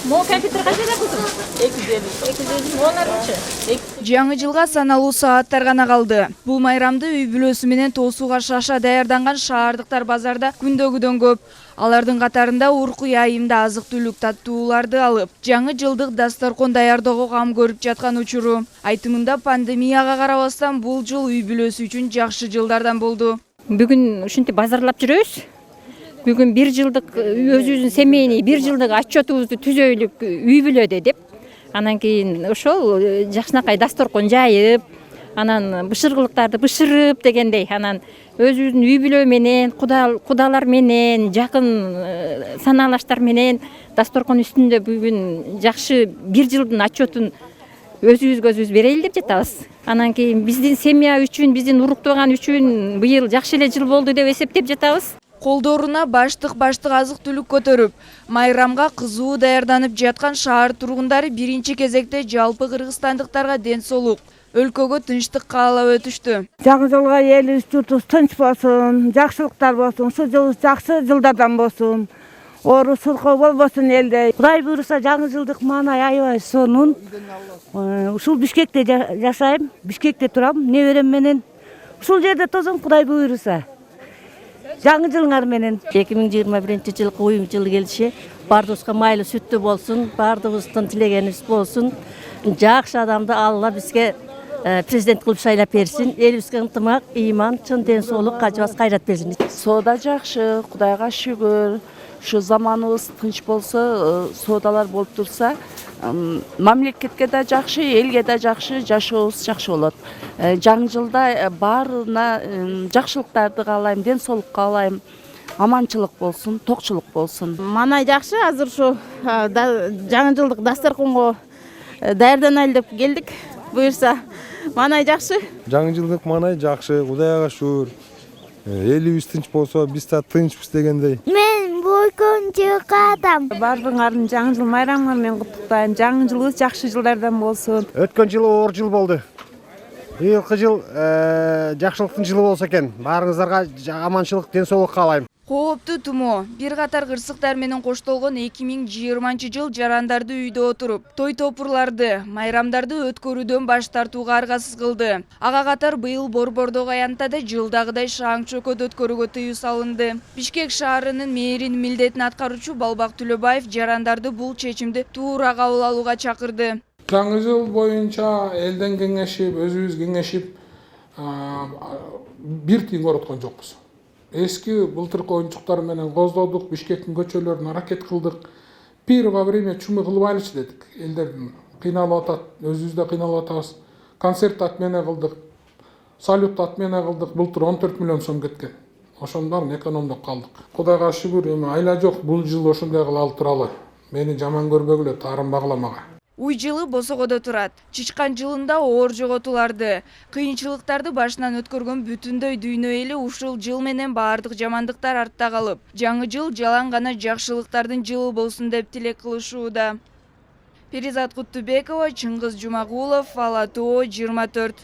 Могу компьютер қаншада кызым? 250. 250. Оларынчы? Жаңы жылга саналуу сааттар гана калды. Бул майрамды үй бүлөсү менен тоосууга шаша даярданган шаардыктар базарда күндөгүдөн көп. Алардын катарында уркуй айымда азык-түлүк таттууларды алып, жаңы жылдык дасторкон даярдоого кам көрүп жаткан учуру. Айтымында пандемияга карабастан бул жыл үй бүлөсү үчүн жакшы жылдардан болду. Бүгүн ушинтип базарлап жүрөбүз. Бүгүн 1 жылдык өзүбүздүн семейный 1 жылдык отчетубузду түзөйлүк үй бүлөдө деп. Анан кийин ошол жакшынакай дасторкон жайып, анан бышыргылыктарды бышырып дегендей, анан өзүбүздүн үй бүлө менен, кудалар менен, жакын санаалаштар менен дасторкон үстүндө бүгүн жакшы 1 жылдын отчетун өзүбүзгө өзүбүз берели деп жатабыз. Анан кийин биздин семья үчүн, биздин уруктаган үчүн быйыл жакшы эле жыл болду деп эсептеп жатабыз. Колдоруна баштык азык-түлүк көтөрүп, майрамга кызуу даярданып жаткан шаар тургундары биринчи кезекте жалпы кыргызстандыктарга ден соолук, өлкөгө тынчтык каалап өтүштү. Жаңы жылга элибиз журтубуз тынч болсун, жакшылыктар болсун, ушул жыл жакшы жылдардан болсун. Оору суркоо болбосун элде. Кудай буйруса жаңы жылдык маанай аябай сонун. Ушул Бишкекте жашайм, Бишкекте турам, неберем менен. Ушул жерде тосом Кудай буйруса. Жаңы жылыңар менен 2021 уюм жылы келиши бардыбызга майлуу сүттүү болсун, бардыбыздын тилегенибиз болсун. Жакшы адамды Алла бизге президент кылып шайлап берсин. Элибизге ынтымак, ыйман, чын ден соолук, кажыбас кайрат берсин. Соода жакшы, Кудайга шүгүр. Şu zamanımız tınç bolsa, sodalar bolup tursa, mamleketke de jakşı, elge de jakşı, жашообуз жакшы болот. Жаңы жылда баарына жакшылыктарды каалайм, ден соолук каалайм, аманчылык болсун, токчулук болсун. Манай жакшы, азыр ушу жаңы жылдык дасторконго даярданайлы деп келдик. Буюрса, манай жакшы. Жаңы жылдык манай жакшы, Кудайга шүгүр. Элибиз тынч болсо, биз да тынчпыз дегендей. Мен бойкончу кадам. Баарыңардын жаңы жыл майрамы менен куттуктайм. Жаңы жылыбыз жакшы жылдардан болсун. Өткөн жылы оор жыл болду. Быйылкы жыл жакшылыктын жылы болсо экен. Баарыңыздарга аманчылык, ден соолук каалайм. Кооптуу тумоо, бир катар кырсыктар менен коштолгон 2020 жыл жарандарды үйдө отуруп, той топурларды, майрамдарды өткөрүүдөн баш тартууга аргасыз кылды. Ага катар быйыл Борбордогу аянтада жылдагыдай шаң чөкөт өткөрүүгө тыюу салынды. Бишкек шаарынын мэринин милдетин аткаруучу Балбак Түлөбаев жарандарды бул чечимди туура кабыл алууга чакырды. Жаңы жыл боюнча элден кеңешип, өзүбүз кеңешип, бир тиң короткон жокпуз. Эски былтыркы оюнчуктар менен коздодук, Бишкектин көчөлөрүн аракет кылдык. Бир во время чумы кылбайлычы дедик. Элдер кыйналып атат, өзүбүз да кыйналып атабыз. Концерт отмена кылдык, салют отмена кылдык. Былтыр 14 миллион сом кеткен. Ошонун баарын экономдоп калдык. Кудайга шүгүр, эми айла жок, бул жыл ошондой кыла туралы. Мени жаман көрбөгүлө, таарым багыламага. Уй жылы босогодо турат. Чычкан жылында оор жоготууларды, кыйынчылыктарды башынан өткөргөн бүтүндөй дүйнө эли ушул жыл менен баардык жамандыктар артта калып, жаңы жыл жалаң гана жакшылыктардын жылы болсун деп тилек кылышууда. Перизат Куттубекова, Чыңгыз Жумагулов, Ала Тоо 24.